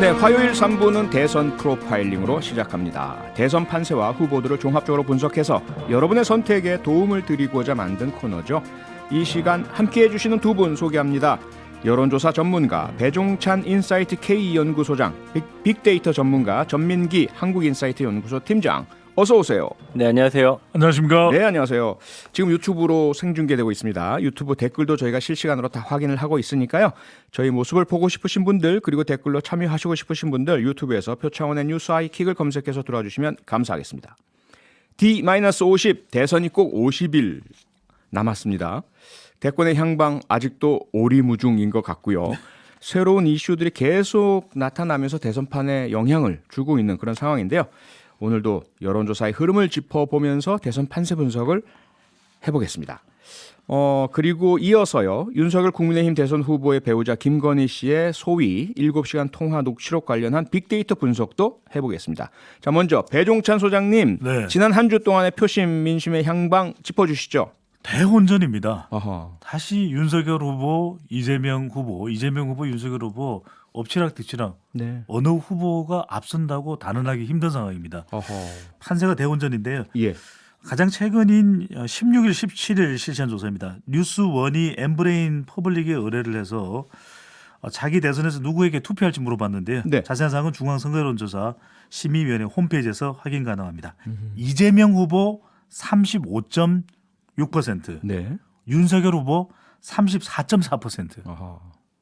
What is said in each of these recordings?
네, 화요일 3부는 대선 프로파일링으로 시작합니다. 대선 판세와 후보들을 종합적으로 분석해서 여러분의 선택에 도움을 드리고자 만든 코너죠. 이 시간 함께해 주시는 두 분 소개합니다. 여론조사 전문가 배종찬 인사이트 K연구소장, 빅데이터 전문가 전민기 한국인사이트 연구소 팀장, 어서 오세요. 네, 안녕하세요. 안녕하십니까? 네, 안녕하세요. 지금 유튜브로 생중계되고 있습니다. 유튜브 댓글도 저희가 실시간으로 다 확인을 하고 있으니까요. 저희 모습을 보고 싶으신 분들, 그리고 댓글로 참여하시고 싶으신 분들 유튜브에서 표창원의 뉴스 아이킥을 검색해서 들어와 주시면 감사하겠습니다. D-50 대선이 꼭 50일 남았습니다. 대권의 향방 아직도 오리무중인 것 같고요. 새로운 이슈들이 계속 나타나면서 대선판에 영향을 주고 있는 그런 상황인데요. 오늘도 여론조사의 흐름을 짚어보면서 대선 판세 분석을 해보겠습니다. 그리고 이어서요. 윤석열 국민의힘 대선 후보의 배우자 김건희 씨의 소위 7시간 통화 녹취록 관련한 빅데이터 분석도 해보겠습니다. 자, 먼저 배종찬 소장님, 네. 지난 한 주 동안의 표심 민심의 향방 짚어주시죠. 대혼전입니다. 어허. 다시 윤석열 후보, 이재명 후보, 윤석열 후보 엎치락뒤치락 네. 어느 후보가 앞선다고 단언하기 힘든 상황입니다. 어허. 판세가 대혼전인데요. 예. 가장 최근인 16일, 17일 실시한 조사입니다. 뉴스원이 엠브레인 퍼블릭에 의뢰를 해서 자기 대선에서 누구에게 투표할지 물어봤는데요. 네. 자세한 사항은 중앙선거여론조사 심의위원회 홈페이지에서 확인 가능합니다. 이재명 후보 35.6%, 네. 윤석열 후보 34.4%. 어허.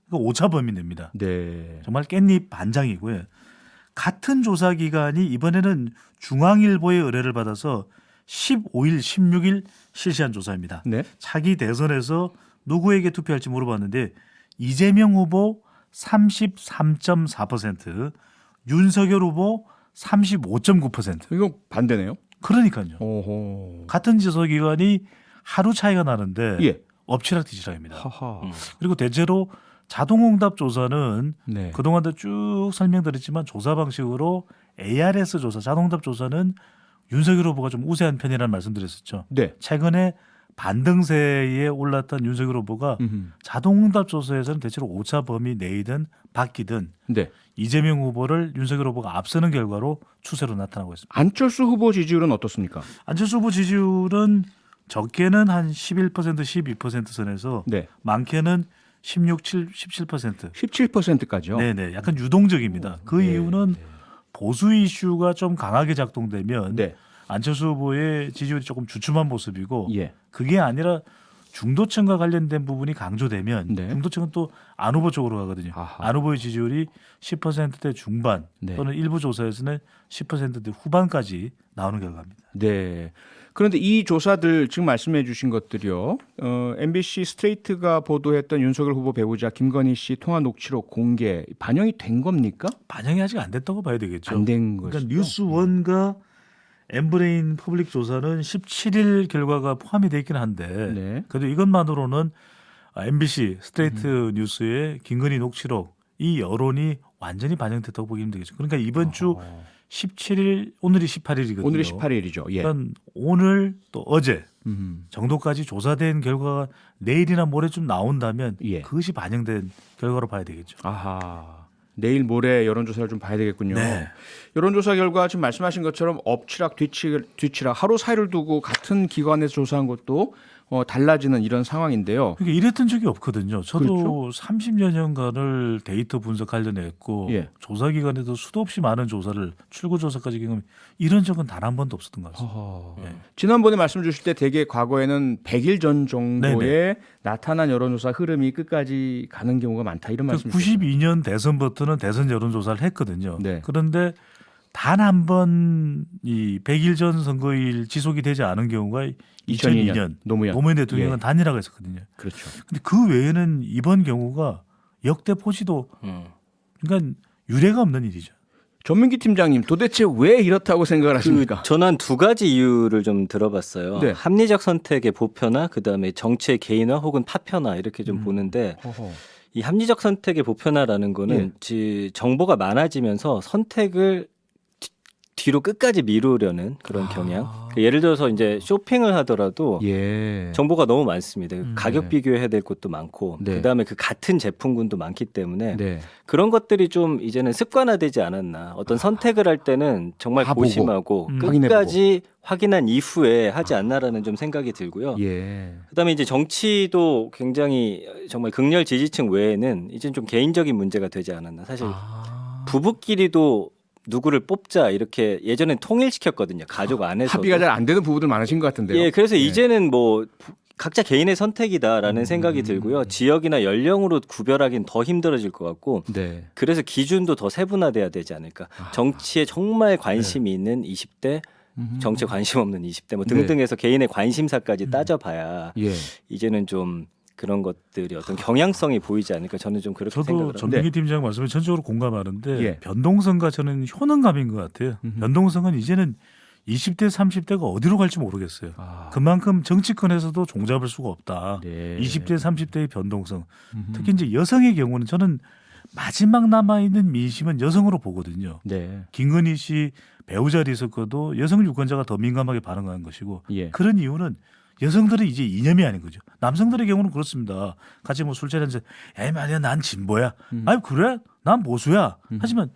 그러니까 오차 범위 냅니다. 네. 정말 깻잎 반장이고요. 같은 조사 기관이 이번에는 중앙일보의 의뢰를 받아서 15일, 16일 실시한 조사입니다. 네. 차기 대선에서 누구에게 투표할지 물어봤는데 이재명 후보 33.4%, 윤석열 후보 35.9%. 이거 반대네요. 그러니까요. 오호. 같은 조사 기관이 하루 차이가 나는데 예. 엎치락뒤치락입니다. 하하. 그리고 대체로 자동응답 조사는 네. 그동안도 쭉 설명드렸지만 조사 방식으로 ARS 조사, 자동응답 조사는 윤석열 후보가 좀 우세한 편이라는 말씀드렸었죠. 네. 최근에 반등세에 올랐던 윤석열 후보가 자동응답 조사에서는 대체로 오차 범위 내이든 바뀌든 네. 이재명 후보를 윤석열 후보가 앞서는 결과로 추세로 나타나고 있습니다. 안철수 후보 지지율은 어떻습니까? 안철수 후보 지지율은 적게는 한 11%, 12% 선에서 네. 많게는 16, 17%. 17%까지요. 네네, 약간 유동적입니다. 그 네. 이유는 보수 이슈가 좀 강하게 작동되면 네. 안철수 후보의 지지율이 조금 주춤한 모습이고 예. 그게 아니라 중도층과 관련된 부분이 강조되면 네. 중도층은 또 안 후보 쪽으로 가거든요. 아하. 안 후보의 지지율이 10%대 중반 네. 또는 일부 조사에서는 10%대 후반까지 나오는 결과입니다. 네. 그런데 이 조사들 지금 말씀해 주신 것들이요. MBC 스트레이트가 보도했던 윤석열 후보 배우자 김건희 씨 통화 녹취록 공개 반영이 된 겁니까? 반영이 아직 안 됐다고 봐야 되겠죠. 안 된 그러니까 것이죠. 뉴스원과 엠브레인 퍼블릭 조사는 17일 결과가 포함이 돼 있긴 한데 네. 그래도 이것만으로는 MBC 스트레이트 뉴스의 김건희 녹취록 이 여론이 완전히 반영됐다고 보기 힘들겠죠. 그러니까 이번 주 17일 오늘이 18일이거든요. 오늘이 18일이죠. 예. 그러니까 오늘 또 어제 음. 정도까지 조사된 결과가 내일이나 모레쯤 나온다면 예. 그것이 반영된 결과로 봐야 되겠죠. 아하. 내일 모레 여론조사를 좀 봐야 되겠군요. 네. 여론조사 결과 지금 말씀하신 것처럼 엎치락 뒤치락 하루 사이를 두고 같은 기관에서 조사한 것도 달라지는 이런 상황인데요. 그러니까 이랬던 적이 없거든요. 저도 그렇죠? 30여 년간을 데이터 분석 관련했고 예. 조사기관에도 수도 없이 많은 조사를 출구조사까지 경험 이런 적은 단 한 번도 없었던 것 같습니다. 예. 지난번에 말씀 주실 때 대개 과거에는 100일 전 정도에 네네. 나타난 여론조사 흐름이 끝까지 가는 경우가 많다 이런 말씀. 92년 대선부터는 대선 여론조사를 했거든요. 네. 그런데 단 한 번 이 100일 전 선거일 지속이 되지 않은 경우가 2002년 노무현 대통령은 예. 단일화가 있었거든요. 그렇죠. 근데 그 외에는 이번 경우가 역대 포시도 그러니까 유례가 없는 일이죠. 전민기 팀장님 도대체 왜 이렇다고 생각을 하십니까? 저는 한 두 가지 이유를 좀 들어봤어요. 네. 합리적 선택의 보편화, 그다음에 정치의 개인화 혹은 파편화 이렇게 좀 보는데 허허. 이 합리적 선택의 보편화라는 거는 정보가 많아지면서 선택을 뒤로 끝까지 미루려는 그런 경향. 예를 들어서 이제 쇼핑을 하더라도 예. 정보가 너무 많습니다. 가격 네. 비교해야 될 것도 많고 네. 그다음에 그 같은 제품군도 많기 때문에 네. 그런 것들이 좀 이제는 습관화되지 않았나. 어떤 선택을 할 때는 정말 다 보고, 고심하고 확인해보고. 끝까지 확인한 이후에 하지 않나라는 좀 생각이 들고요. 예. 그다음에 이제 정치도 굉장히 정말 극렬 지지층 외에는 이제는 좀 개인적인 문제가 되지 않았나. 사실 부부끼리도 누구를 뽑자 이렇게 예전엔 통일시켰거든요. 가족 안에서 합의가 잘 안 되는 부부들 많으신 것 같은데요. 예, 그래서 예. 이제는 뭐 각자 개인의 선택이다라는 생각이 들고요. 지역이나 연령으로 구별하기는 더 힘들어질 것 같고 네. 그래서 기준도 더 세분화돼야 되지 않을까. 정치에 정말 관심이 있는 20대, 정치에 관심 없는 20대 뭐 등등해서 개인의 관심사까지 따져봐야 예. 이제는 좀 그런 것들이 어떤 경향성이 보이지 않을까. 저는 좀 그렇게 저도 생각을 합니다. 전민기 팀장 말씀에 전적으로 공감하는데 예. 변동성과 저는 효능감인 것 같아요. 변동성은 이제는 20대, 30대가 어디로 갈지 모르겠어요. 그만큼 정치권에서도 종잡을 수가 없다. 네. 20대, 30대의 변동성. 특히 이제 여성의 경우는 저는 마지막 남아있는 민심은 여성으로 보거든요. 네. 김건희 씨 배우자 리스크도 여성 유권자가 더 민감하게 반응한 것이고 예. 그런 이유는 여성들은 이제 이념이 아닌 거죠. 남성들의 경우는 그렇습니다. 같이 뭐 술자리에서 에이 말이야 난 진보야. 아니 그래? 난 보수야. 하지만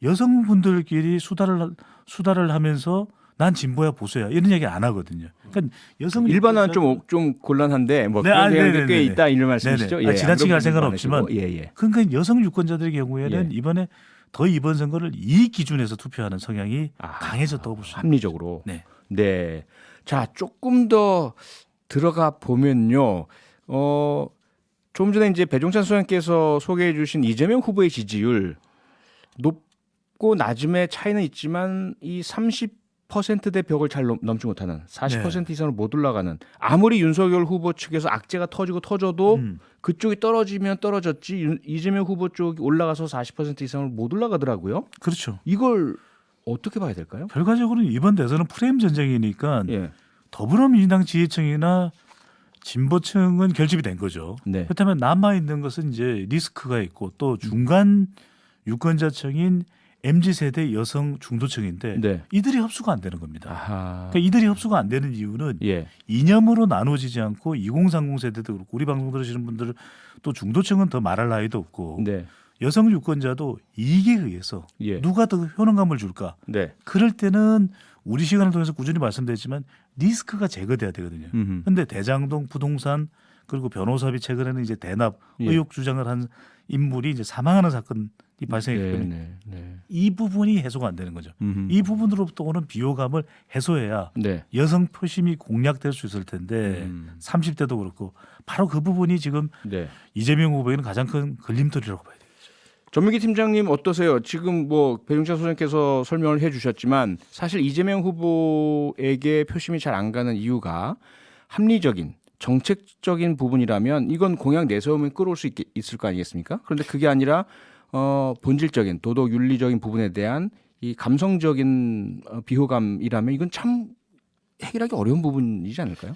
여성분들끼리 수다를 하면서 난 진보야 보수야 이런 얘기 안 하거든요. 그러니까 여성 일반화는 좀 곤란한데 뭐 네, 그런 내용들이 네네네. 꽤 있다 이런 말씀이시죠? 네네. 지나치게 할 생각은 안 없지만 하시고. 예, 예. 그러니까 여성 유권자들의 경우에는 예. 이번 선거를 이 기준에서 투표하는 성향이 강해졌다고 볼 수 있습니다. 합리적으로. 네. 네. 자, 조금 더 들어가 보면요. 조금 전에 이제 배종찬 소장님께서 소개해 주신 이재명 후보의 지지율 높고 낮음의 차이는 있지만 이 30%대 벽을 잘 넘지 못하는 40% 이상을 못 올라가는 아무리 윤석열 후보 측에서 악재가 터져도 그쪽이 떨어지면 떨어졌지 이재명 후보 쪽이 올라가서 40% 이상을 못 올라가더라고요. 그렇죠. 이걸 어떻게 봐야 될까요? 결과적으로는 이번 대선은 프레임 전쟁이니까 예. 더불어민주당 지지층이나 진보층은 결집이 된 거죠. 네. 그렇다면 남아 있는 것은 이제 리스크가 있고 또 중간 유권자층인 MZ세대 여성 중도층인데 네. 이들이 흡수가 안 되는 겁니다. 아하. 그러니까 이들이 흡수가 안 되는 이유는 예. 이념으로 나눠지지 않고 2030 세대도 그렇고 우리 방송 들으시는 분들 또 중도층은 더 말할 나이도 없고 네. 여성 유권자도 이익에 의해서 예. 누가 더 효능감을 줄까? 네. 그럴 때는 우리 시간을 통해서 꾸준히 말씀드렸지만 리스크가 제거돼야 되거든요. 그런데 대장동 부동산 그리고 변호사비 최근에는 이제 대납 예. 의혹 주장을 한 인물이 이제 사망하는 사건이 발생했기 때문에 네. 네. 이 부분이 해소가 안 되는 거죠. 이 부분으로부터 오는 비호감을 해소해야 네. 여성 표심이 공략될 수 있을 텐데 30대도 그렇고 바로 그 부분이 지금 네. 이재명 후보에게는 가장 큰 걸림돌이라고 봐야 돼요. 전민기 팀장님 어떠세요? 지금 뭐 배종찬 소장님께서 설명을 해주셨지만 사실 이재명 후보에게 표심이 잘 안 가는 이유가 합리적인 정책적인 부분이라면 이건 공약 내세우면 끌어올 수 있을 거 아니겠습니까? 그런데 그게 아니라 본질적인 도덕 윤리적인 부분에 대한 이 감성적인 비호감이라면 이건 참 해결하기 어려운 부분이지 않을까요?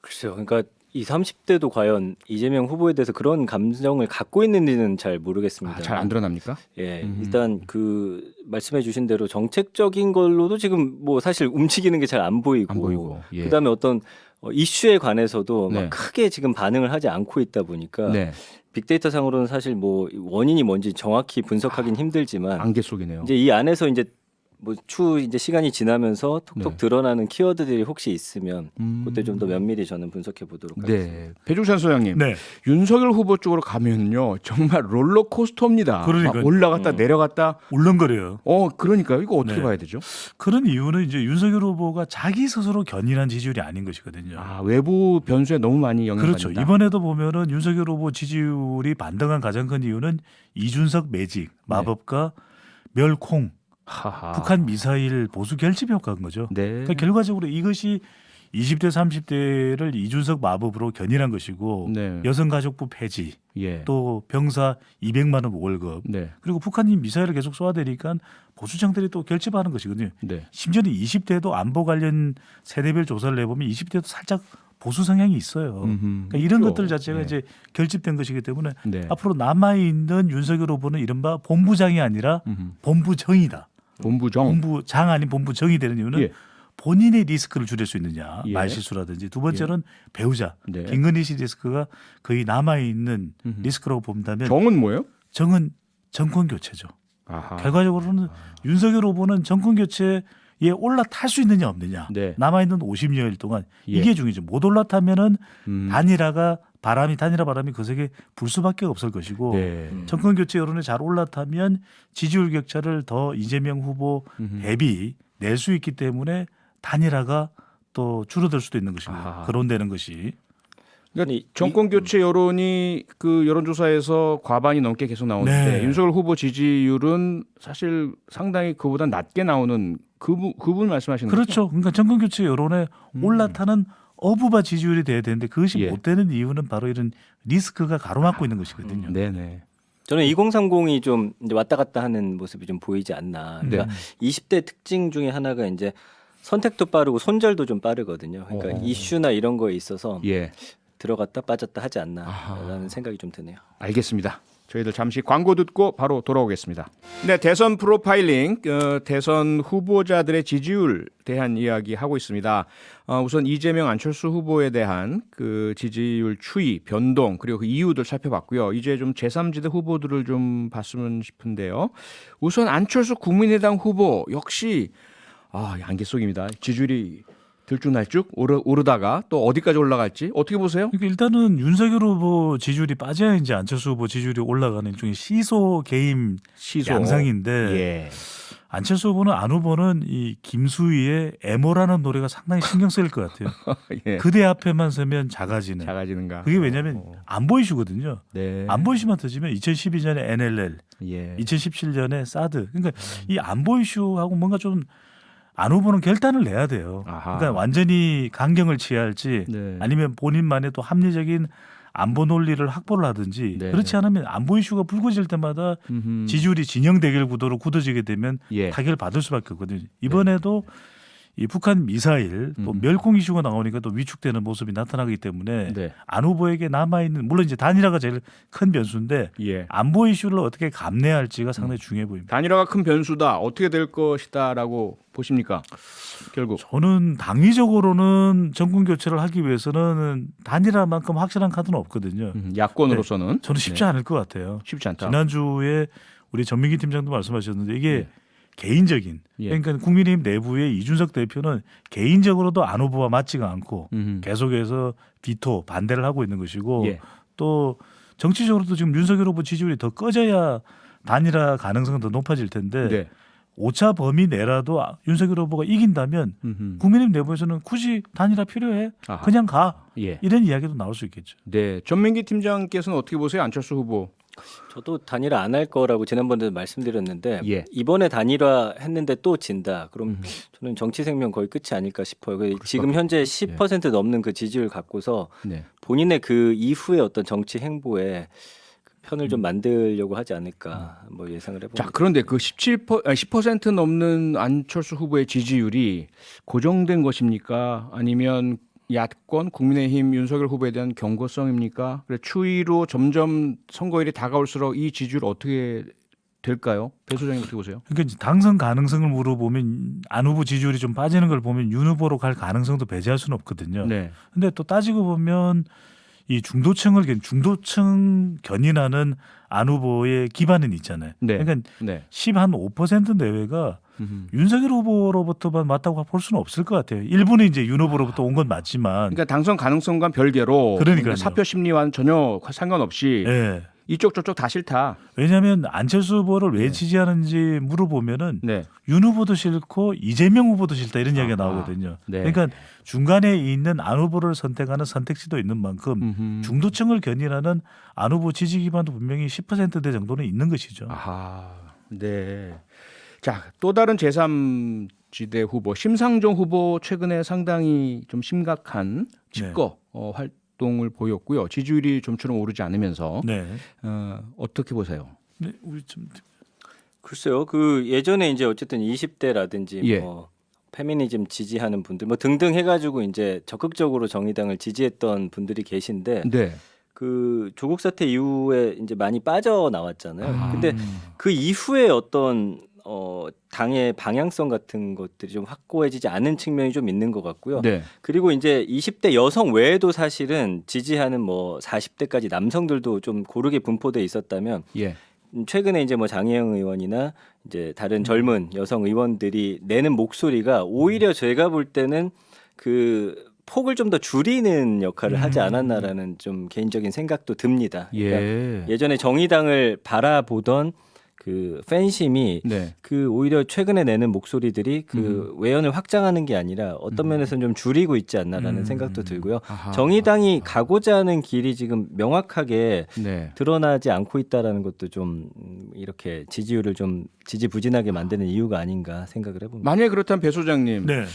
글쎄요. 그러니까 이 30대도 과연 이재명 후보에 대해서 그런 감정을 갖고 있는지는 잘 모르겠습니다. 잘 안 드러납니까? 예, 일단 그 말씀해주신 대로 정책적인 걸로도 지금 뭐 사실 움직이는 게 잘 안 보이고, 안 보이고. 예. 그다음에 어떤 이슈에 관해서도 네. 막 크게 지금 반응을 하지 않고 있다 보니까 네. 빅데이터 상으로는 사실 뭐 원인이 뭔지 정확히 분석하긴 힘들지만 안개 속이네요. 이제 이 안에서 이제 뭐 추후 이제 시간이 지나면서 톡톡 네. 드러나는 키워드들이 혹시 있으면 그때 좀 더 면밀히 저는 분석해 보도록 하겠습니다. 네. 배종찬 소장님. 네. 윤석열 후보 쪽으로 가면요 정말 롤러코스터입니다. 그러니까요. 막 올라갔다 내려갔다. 울렁거려요. 그러니까요. 이거 어떻게 네. 봐야 되죠? 그런 이유는 이제 윤석열 후보가 자기 스스로 견인한 지지율이 아닌 것이거든요. 외부 변수에 너무 많이 영향받는다. 그렇죠. 이번에도 보면은 윤석열 후보 지지율이 반등한 가장 큰 이유는 이준석 매직, 마법과 멸콩, 하하. 북한 미사일 보수 결집 효과인 거죠. 네. 그러니까 결과적으로 이것이 20대 30대를 이준석 마법으로 견인한 것이고 네. 여성가족부 폐지 예. 또 병사 200만 원 월급 네. 그리고 북한이 미사일을 계속 쏘아대니까 보수층들이 또 결집하는 것이거든요. 네. 심지어는 20대도 안보 관련 세대별 조사를 내보면 20대도 살짝 보수 성향이 있어요. 그러니까 이런 그렇죠. 것들 자체가 네. 이제 결집된 것이기 때문에 네. 앞으로 남아 있는 윤석열 후보는 이른바 본부장이 아니라 본부정이다. 본부정. 본부장 아닌 본부정이 되는 이유는 예. 본인의 리스크를 줄일 수 있느냐, 예. 말실수라든지. 두 번째는 배우자, 네. 김건희 씨 리스크가 거의 남아 있는 리스크라고 본다면 정은 뭐예요? 정은 정권 교체죠. 아하. 결과적으로는 윤석열 후보는 정권 교체에 올라탈 수 있느냐 없느냐, 네. 남아 있는 50여일 동안 예. 이게 중요죠. 못 올라타면은 음. 단일화 바람이 거세게 불 수밖에 없을 것이고, 네. 정권 교체 여론에 잘 올라타면 지지율 격차를 더 이재명 후보 대비 낼 수 있기 때문에 단일화가 또 줄어들 수도 있는 것이고, 아하. 거론되는 것이. 그러니까 정권 교체 여론이 그 여론조사에서 과반이 넘게 계속 나오는데 네. 윤석열 후보 지지율은 사실 상당히 그보다 낮게 나오는 그분 말씀하시는 거죠? 그렇죠. 그러니까 정권 교체 여론에 올라타는 어부바 지지율이 돼야 되는데 그것이 예. 못 되는 이유는 바로 이런 리스크가 가로막고 있는 것이거든요. 네네. 저는 2030이 좀 이제 왔다 갔다 하는 모습이 좀 보이지 않나. 그러니까 20대 특징 중에 하나가 이제 선택도 빠르고 손절도 좀 빠르거든요. 그러니까 이슈나 이런 거에 있어서 예. 들어갔다 빠졌다 하지 아하. 않나라는 생각이 좀 드네요. 알겠습니다. 저희들 잠시 광고 듣고 바로 돌아오겠습니다. 네, 대선 프로파일링, 대선 후보자들의 지지율 대한 이야기 하고 있습니다. 우선 이재명, 안철수 후보에 대한 그 지지율 추이, 변동 그리고 그 이유들 살펴봤고요. 이제 좀 제3지대 후보들을 좀 봤으면 싶은데요. 우선 안철수 국민의당 후보 역시 안개 속입니다. 지지율이 들쭉날쭉 오르다가 또 어디까지 올라갈지 어떻게 보세요? 그러니까 일단은 윤석열 후보 지지율이 빠져야 이제 안철수 후보 지지율이 올라가는 일종의 시소 게임 시소. 양상인데, 예. 안철수 후보는 안 후보는 이 김수희의 애모라는 노래가 상당히 신경 쓰일 것 같아요. 예. 그대 앞에만 서면 작아지는. 작아지는가? 그게 왜냐하면 안보 이슈거든요. 네. 안보 이슈만 터지면 2012년에 NLL, 예. 2017년에 사드. 그러니까 이 안보 이슈하고 뭔가 좀 안 후보는 결단을 내야 돼요. 아하. 그러니까 완전히 강경을 취할지, 네. 아니면 본인만의 또 합리적인 안보 논리를 확보를 하든지. 네. 그렇지 않으면 안보 이슈가 불거질 때마다 지지율이 진영 대결 구도로 굳어지게 되면 예. 타격을 받을 수밖에 없거든요. 이번에도 이 북한 미사일 또 멸공 이슈가 나오니까 또 위축되는 모습이 나타나기 때문에 네. 안 후보에게 남아 있는, 물론 이제 단일화가 제일 큰 변수인데 예. 안보 이슈를 어떻게 감내할지가 상당히 중요해 보입니다. 단일화가 큰 변수다. 어떻게 될 것이다라고 보십니까? 결국. 저는 당위적으로는 정권 교체를 하기 위해서는 단일화만큼 확실한 카드는 없거든요. 야권으로서는 저는 쉽지 않을 것 같아요. 쉽지 않다. 지난주에 우리 전민기 팀장도 말씀하셨는데 이게 예. 개인적인, 예. 그러니까 국민의힘 내부의 이준석 대표는 개인적으로도 안 후보와 맞지가 않고 계속해서 비토 반대를 하고 있는 것이고, 예. 또 정치적으로도 지금 윤석열 후보 지지율이 더 꺼져야 단일화 가능성은 더 높아질 텐데 네. 오차 범위 내라도 윤석열 후보가 이긴다면 국민의힘 내부에서는 굳이 단일화 필요해? 아하. 그냥 가. 예. 이런 이야기도 나올 수 있겠죠. 네. 전민기 팀장께서는 어떻게 보세요? 안철수 후보. 저도 단일화 안 할 거라고 지난번에도 말씀드렸는데 예. 이번에 단일화 했는데 또 진다. 그럼 저는 정치 생명 거의 끝이 아닐까 싶어요. 지금 현재 10% 넘는 그 지지율 갖고서 네. 본인의 그 이후의 어떤 정치 행보에 편을 좀 만들려고 하지 않을까 뭐 예상을 해봅니다. 자, 그런데 그 10% 넘는 안철수 후보의 지지율이 고정된 것입니까? 아니면 야권 국민의힘 윤석열 후보에 대한 경고성입니까? 그래 추이로 점점 선거일이 다가올수록 이 지지율 어떻게 될까요? 배 소장님 어떻게 보세요? 그러니까 이제 당선 가능성을 물어보면 안 후보 지지율이 좀 빠지는 걸 보면 윤 후보로 갈 가능성도 배제할 수는 없거든요. 네. 근데 또 따지고 보면 이 중도층 견인하는 안 후보의 기반은 있잖아요. 네. 그러니까 네. 10한5% 내외가 윤석열 후보로부터만 맞다고 볼 수는 없을 것 같아요. 일부는 이제 윤 후보로부터 온 건 맞지만, 그러니까 당선 가능성과 별개로 그러니까요. 사표 심리와는 전혀 상관없이 예. 이쪽 저쪽 다 싫다. 왜냐하면 안철수 후보를 왜 지지하는지 물어보면은 네. 윤 후보도 싫고 이재명 후보도 싫다 이런 이야기가 나오거든요. 네. 그러니까 중간에 있는 안 후보를 선택하는 선택지도 있는 만큼 중도층을 견인하는 안 후보 지지 기반도 분명히 10%대 정도는 있는 것이죠. 아하. 네. 자, 또 다른 제3지대 후보 심상정 후보 최근에 상당히 좀 심각한 집거 활동을 보였고요. 지지율이 좀처럼 오르지 않으면서 네. 어떻게 보세요? 네, 우리 좀 글쎄요. 그 예전에 이제 어쨌든 20대라든지 예. 뭐 페미니즘 지지하는 분들 뭐 등등 해가지고 이제 적극적으로 정의당을 지지했던 분들이 계신데 네. 그 조국 사태 이후에 이제 많이 빠져 나왔잖아요. 근데 그 이후에 어떤 당의 방향성 같은 것들이 좀 확고해지지 않은 측면이 좀 있는 것 같고요. 네. 그리고 이제 20대 여성 외에도 사실은 지지하는 뭐 40대까지 남성들도 좀 고르게 분포돼 있었다면 예. 최근에 이제 뭐 장혜영 의원이나 이제 다른 젊은 여성 의원들이 내는 목소리가 오히려 제가 볼 때는 그 폭을 좀 더 줄이는 역할을 하지 않았나라는 좀 개인적인 생각도 듭니다. 그러니까 예. 예전에 정의당을 바라보던 그 팬심이 네. 그 오히려 최근에 내는 목소리들이 그 외연을 확장하는 게 아니라 어떤 면에서는 좀 줄이고 있지 않나라는 생각도 들고요. 아하. 정의당이 가고자 하는 길이 지금 명확하게 네. 드러나지 않고 있다라는 것도 좀 이렇게 지지율을 좀 지지부진하게 만드는 이유가 아닌가 생각을 해봅니다. 만약에 그렇다면 배 소장님, 네.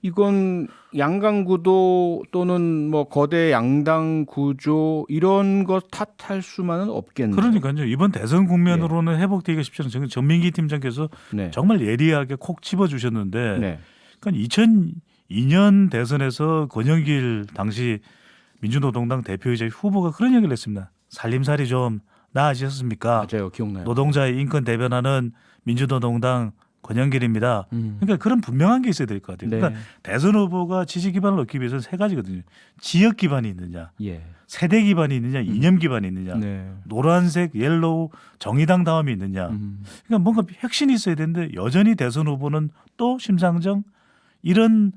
이건 양강 구도 또는 뭐 거대 양당 구조 이런 거 탓할 수만은 없겠네요. 그러니까요. 이번 대선 국면으로는 회복되기가 쉽지 않은 전민기 팀장께서 네. 정말 예리하게 콕 집어주셨는데 네. 그러니까 2002년 대선에서 권영길 당시 민주노동당 대표이자 후보가 그런 얘기를 했습니다. 살림살이 좀 나아지셨습니까? 맞아요. 기억나요. 노동자의 인권 대변하는 민주노동당 권영길입니다. 그러니까 그런 분명한 게 있어야 될 것 같아요. 네. 그러니까 대선 후보가 지지 기반을 얻기 위해서는 세 가지거든요. 지역 기반이 있느냐, 예. 세대 기반이 있느냐, 이념 기반이 있느냐, 네. 노란색, 옐로우, 정의당 다음이 있느냐. 그러니까 뭔가 혁신이 있어야 되는데 여전히 대선 후보는 또 심상정 이런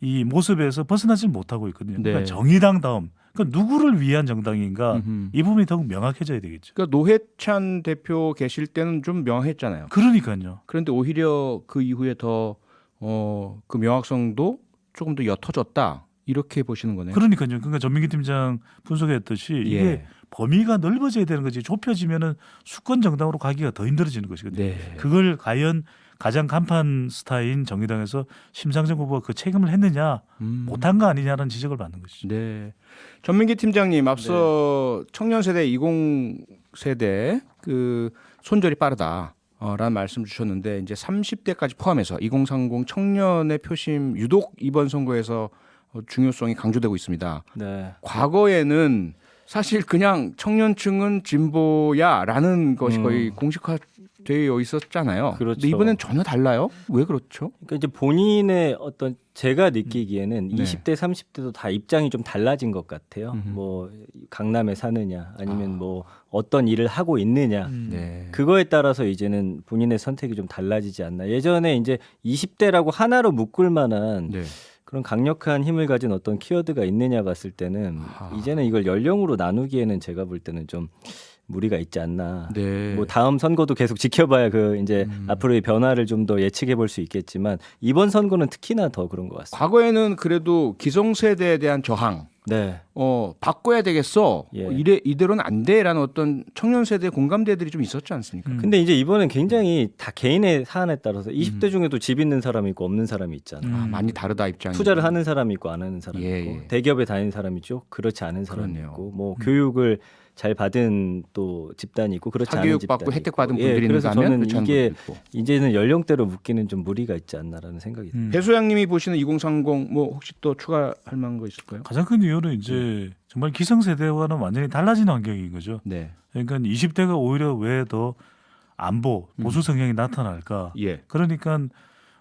이 모습에서 벗어나지 못하고 있거든요. 그러니까 네. 정의당 다음, 그러니까 누구를 위한 정당인가 음흠. 이 부분이 더욱 명확해져야 되겠죠. 그러니까 노회찬 대표 계실 때는 좀 명확했잖아요. 그러니까요. 그런데 오히려 그 이후에 더 그 명확성도 조금 더 옅어졌다 이렇게 보시는 거네요. 그러니까요. 그러니까 전민기 팀장 분석했듯이 이게 예. 범위가 넓어져야 되는 거지 좁혀지면은 수권 정당으로 가기가 더 힘들어지는 것이거든요. 네. 그걸 과연 가장 간판 스타인 정의당에서 심상정 후보가 그 책임을 했느냐 못한 거 아니냐는 지적을 받는 것이죠. 네. 전민기 팀장님 앞서 청년 세대 20세대 그 손절이 빠르다. 라는 말씀 주셨는데 이제 30대까지 포함해서 2030 청년의 표심 유독 이번 선거에서 중요성이 강조되고 있습니다. 네. 과거에는 사실 그냥 청년층은 진보야라는 것이 거의 공식화되어 있었잖아요. 그렇죠. 근데 이번엔 전혀 달라요. 왜 그렇죠? 그러니까 이제 본인의 어떤 제가 느끼기에는 네. 20대, 30대도 다 입장이 좀 달라진 것 같아요. 뭐 강남에 사느냐, 아니면 뭐 어떤 일을 하고 있느냐. 네. 그거에 따라서 이제는 본인의 선택이 좀 달라지지 않나. 예전에 이제 20대라고 하나로 묶을 만한 네. 그런 강력한 힘을 가진 어떤 키워드가 있느냐 봤을 때는 이제는 이걸 연령으로 나누기에는 제가 볼 때는 좀 무리가 있지 않나. 네. 뭐 다음 선거도 계속 지켜봐야 그 이제 앞으로의 변화를 좀 더 예측해 볼 수 있겠지만 이번 선거는 특히나 더 그런 것 같습니다. 과거에는 그래도 기성세대에 대한 저항, 네. 바꿔야 되겠어. 예. 이대로는 안 돼라는 어떤 청년 세대 공감대들이 좀 있었지 않습니까? 근데 이제 이번엔 굉장히 다 개인의 사안에 따라서 20대 중에도 집 있는 사람이 있고 없는 사람이 있잖아요. 많이 다르다 입장이. 투자를 하는 사람이 있고 안 하는 사람이 예, 있고 예. 대기업에 다니는 사람이 있죠. 그렇지 않은 사람이 그렇네요. 있고 뭐 교육을 잘 받은 또 집단이 있고 그렇지 않은 사교육 집단이 받고 혜택 있고. 받은 예, 분들이 그래서 있는가 하면 저는 그렇지 않은 이게 분들도 있고. 이제는 연령대로 묶기는 좀 무리가 있지 않나라는 생각이 듭니다. 배소장님이 보시는 2030 뭐 혹시 또 추가할 만한 거 있을까요? 가장 큰 이유는 이제 정말 기성세대와는 완전히 달라진 환경인 거죠. 네. 그러니까 20대가 오히려 왜 더 안보 보수 성향이 나타날까? 예. 그러니까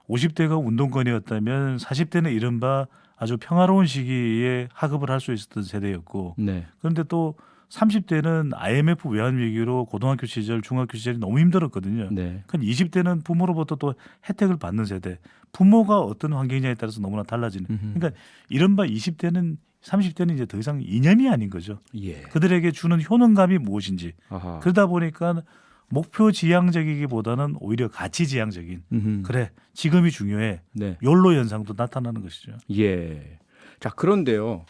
50대가 운동권이었다면 40대는 이른바 아주 평화로운 시기에 학업을 할 수 있었던 세대였고 네. 그런데 또 30대는 IMF 외환 위기로 고등학교 시절, 중학교 시절이 너무 힘들었거든요. 네. 그러니까 20대는 부모로부터 또 혜택을 받는 세대. 부모가 어떤 환경이냐에 따라서 너무나 달라지는. 그러니까 이른바 20대는 30대는 이제 더 이상 이념이 아닌 거죠. 예. 그들에게 주는 효능감이 무엇인지. 아하. 그러다 보니까 목표 지향적이기보다는 오히려 가치 지향적인. 음흠. 그래, 지금이 중요해. 네. 욜로 현상도 나타나는 것이죠. 예. 자, 그런데요.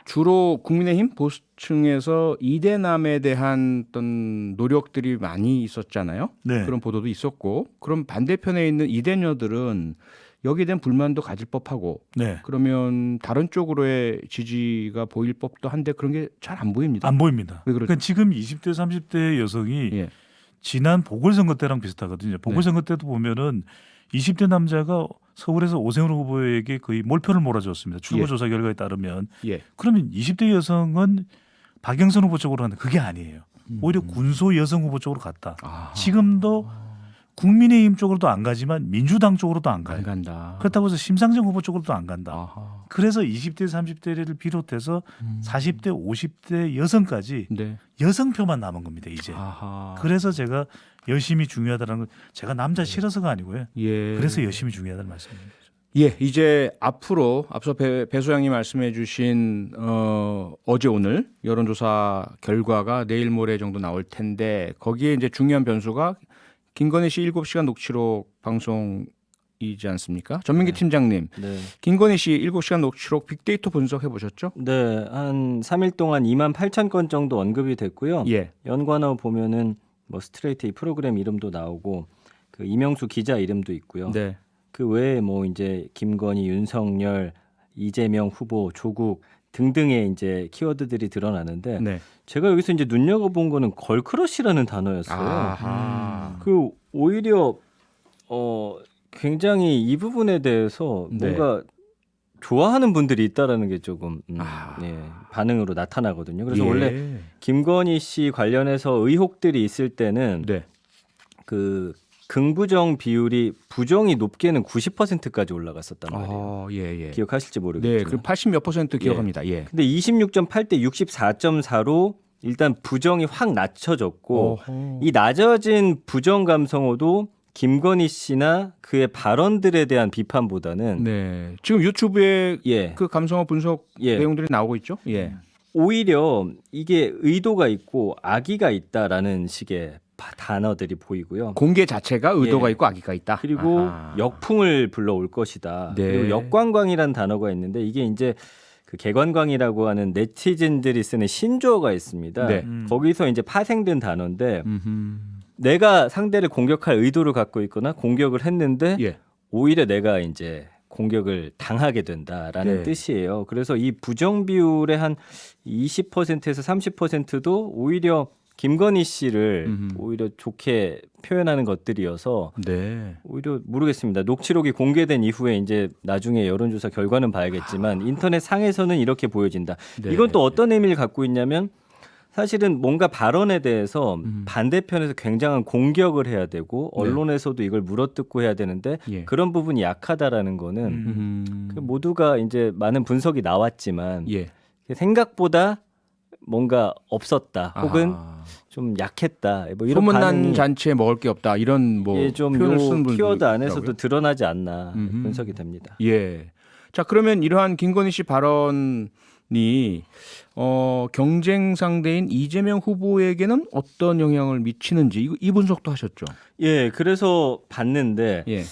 주로 국민의힘 보수층에서 이대남에 대한 어떤 노력들이 많이 있었잖아요. 네. 그런 보도도 있었고, 그럼 반대편에 있는 이대녀들은 여기에 대한 불만도 가질 법하고, 네. 그러면 다른 쪽으로의 지지가 보일 법도 한데 그런 게 잘 안 보입니다. 안 보입니다. 왜 그러죠? 그러니까 지금 20대, 30대 여성이 예. 지난 보궐선거 때랑 비슷하거든요. 보궐선거 때도 보면은 20대 남자가 서울에서 오세훈 후보에게 거의 몰표를 몰아줬습니다. 출구조사 결과에 따르면. 예. 그러면 20대 여성은 박영선 후보 쪽으로 가는데 그게 아니에요. 오히려 군소 여성 후보 쪽으로 갔다. 아. 지금도 국민의힘 쪽으로도 안 가지만 민주당 쪽으로도 안 가요. 안 간다. 그렇다고 해서 심상정 후보 쪽으로도 안 간다. 아하. 그래서 20대, 30대를 비롯해서 40대, 50대 여성까지 네. 여성표만 남은 겁니다. 이제. 아하. 그래서 제가 열심히 중요하다는 건 제가 남자 싫어서가 아니고요. 예. 그래서 열심히 중요하다는 말씀입니다. 예, 이제 앞으로 앞서 배 소장님 말씀해주신 어제 오늘 여론조사 결과가 내일 모레 정도 나올 텐데 거기에 이제 중요한 변수가 김건희 씨 7시간 녹취록 방송이지 않습니까? 전민기 팀장님, 네. 김건희 씨 7시간 녹취록 빅데이터 분석해 보셨죠? 네, 한 3일 동안 28,000건 정도 언급이 됐고요. 예, 연관어 보면은 뭐 스트레이트 이 프로그램 이름도 나오고 그 이명수 기자 이름도 있고요. 네, 그 외에 뭐 이제 김건희, 윤석열, 이재명 후보, 조국 등등의 이제 키워드들이 드러나는데 네. 제가 여기서 이제 눈여겨본 거는 걸크러쉬라는 단어였어요. 아하. 그 오히려 굉장히 이 부분에 대해서 네. 뭔가 좋아하는 분들이 있다라는 게 조금 아. 예, 반응으로 나타나거든요. 그래서 예. 원래 김건희 씨 관련해서 의혹들이 있을 때는 네, 그 긍부정 비율이 부정이 높게는 90%까지 올라갔었단 말이에요. 예, 예. 기억하실지 네, 모르겠지만. 그 80 몇 퍼센트 기억합니다. 예. 근데 26.8대 64.4로 일단 부정이 확 낮춰졌고 어허. 이 낮아진 부정 감성어도 김건희 씨나 그의 발언들에 대한 비판보다는 네, 지금 유튜브에 예, 그 감성어 분석 예. 내용들이 나오고 있죠. 예. 오히려 이게 의도가 있고 악의가 있다라는 식의 단어들이 보이고요. 공개 자체가 의도가 예. 있고 악의가 있다. 그리고 아하. 역풍을 불러올 것이다. 네. 그리고 역관광이라는 단어가 있는데 이게 이제 그 개관광이라고 하는 네티즌들이 쓰는 신조어가 있습니다. 네. 거기서 이제 파생된 단어인데 음흠. 내가 상대를 공격할 의도를 갖고 있거나 공격을 했는데 예. 오히려 내가 이제 공격을 당하게 된다라는 네. 뜻이에요. 그래서 이 부정 비율의 한 20%에서 30%도 오히려 김건희 씨를 음흠. 오히려 좋게 표현하는 것들이어서 네. 오히려 모르겠습니다. 녹취록이 공개된 이후에 이제 나중에 여론조사 결과는 봐야겠지만 인터넷 상에서는 이렇게 보여진다. 네. 이건 또 어떤 의미를 갖고 있냐면 사실은 뭔가 발언에 대해서 음. 반대편에서 굉장한 공격을 해야 되고 언론에서도 이걸 물어뜯고 해야 되는데 예. 그런 부분이 약하다라는 거는 그 모두가 이제 많은 분석이 나왔지만 예. 생각보다 뭔가 없었다 혹은 아하. 좀 약했다 뭐 이런 소문난 반응이 잔치에 먹을 게 없다 이런 뭐 예, 좀 표현을 쓰는 요 분들 키워드 안에서도 있더라고요. 드러나지 않나 음흠. 분석이 됩니다. 예. 자 그러면 이러한 김건희 씨 발언이 경쟁 상대인 이재명 후보에게는 어떤 영향을 미치는지 이 분석도 하셨죠. 예, 그래서 봤는데 예.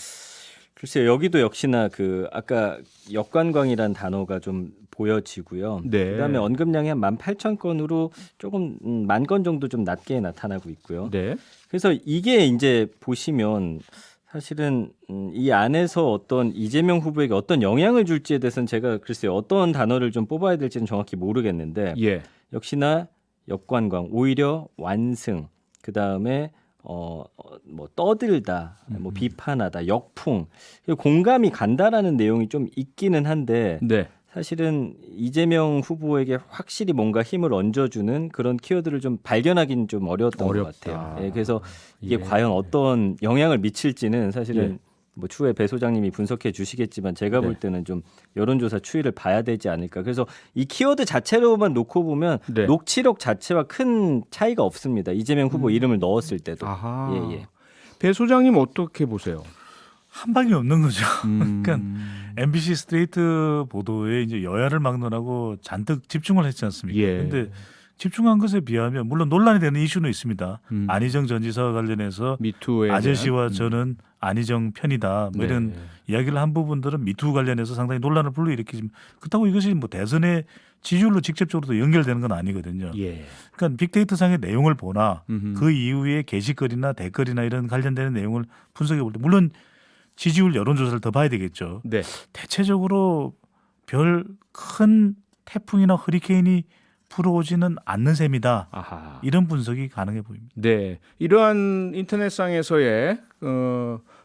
글쎄요 여기도 역시나 그 아까 역관광이란 단어가 좀 보여지고요. 네. 그다음에 언급량이 한 18,000건으로 조금 10,000건 정도 좀 낮게 나타나고 있고요. 네. 그래서 이게 이제 보시면 사실은 이 안에서 어떤 이재명 후보에게 어떤 영향을 줄지에 대해서는 제가 글쎄요 어떤 단어를 좀 뽑아야 될지는 정확히 모르겠는데 예. 역시나 역관광 오히려 완승 그다음에 뭐 떠들다 뭐 비판하다 역풍 공감이 간다라는 내용이 좀 있기는 한데 네. 사실은 이재명 후보에게 확실히 뭔가 힘을 얹어주는 그런 키워드를 좀 발견하기는 좀 어려웠던 것 어렵다. 같아요. 예, 그래서 이게 예. 과연 어떤 영향을 미칠지는 사실은 예. 뭐 추후에 배 소장님이 분석해 주시겠지만 제가 볼 네. 때는 좀 여론조사 추이를 봐야 되지 않을까. 그래서 이 키워드 자체로만 놓고 보면 네. 녹취록 자체와 큰 차이가 없습니다. 이재명 후보 이름을 넣었을 때도. 아하. 예, 예. 배 소장님 어떻게 보세요? 한 방이 없는 거죠. 음. 그러니까 MBC 스트레이트 보도에 이제 여야를 막론하고 잔뜩 집중을 했지 않습니까? 예. 근데 집중한 것에 비하면 물론 논란이 되는 이슈는 있습니다. 음. 안희정 전 지사와 관련해서 미투에 아저씨와 대한, 저는 안희정 편이다. 뭐 이런 네. 이야기를 한 부분들은 미투 관련해서 상당히 논란을 불러일으키지만 그렇다고 이것이 뭐 대선의 지지율로 직접적으로 연결되는 건 아니거든요. 예. 그러니까 빅데이터 상의 내용을 보나 음흠. 그 이후에 게시글이나 댓글이나 이런 관련되는 내용을 분석해 볼 때 물론 지지율 여론조사를 더 봐야 되겠죠. 네. 대체적으로 별 큰 태풍이나 허리케인이 불어오지는 않는 셈이다. 아하. 이런 분석이 가능해 보입니다. 네, 이러한 인터넷상에서의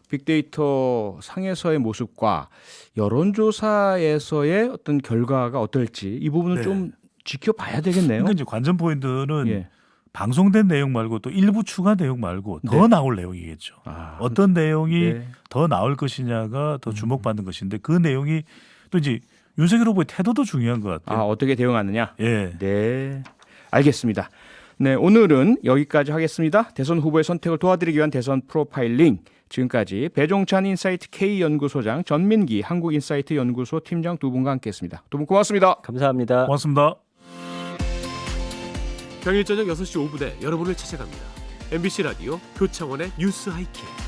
빅데이터 상에서의 모습과 여론조사에서의 어떤 결과가 어떨지 이 부분을 네. 좀 지켜봐야 되겠네요. 그러니까 이제 관전 포인트는 예. 방송된 내용 말고 또 일부 추가 내용 말고 더 네. 나올 내용이겠죠. 아, 어떤 내용이 네. 더 나올 것이냐가 더 주목받는 것인데 그 내용이 또 이제 윤석열 후보의 태도도 중요한 것 같아요. 아, 어떻게 대응하느냐? 예. 네, 알겠습니다. 네, 오늘은 여기까지 하겠습니다. 대선 후보의 선택을 도와드리기 위한 대선 프로파일링. 지금까지 배종찬 인사이트 K연구소장, 전민기 한국인사이트 연구소 팀장 두 분과 함께했습니다. 두 분 고맙습니다. 감사합니다. 고맙습니다. 평일 저녁 6시 5분에 여러분을 찾아갑니다. MBC 라디오 표창원의 뉴스 하이킥.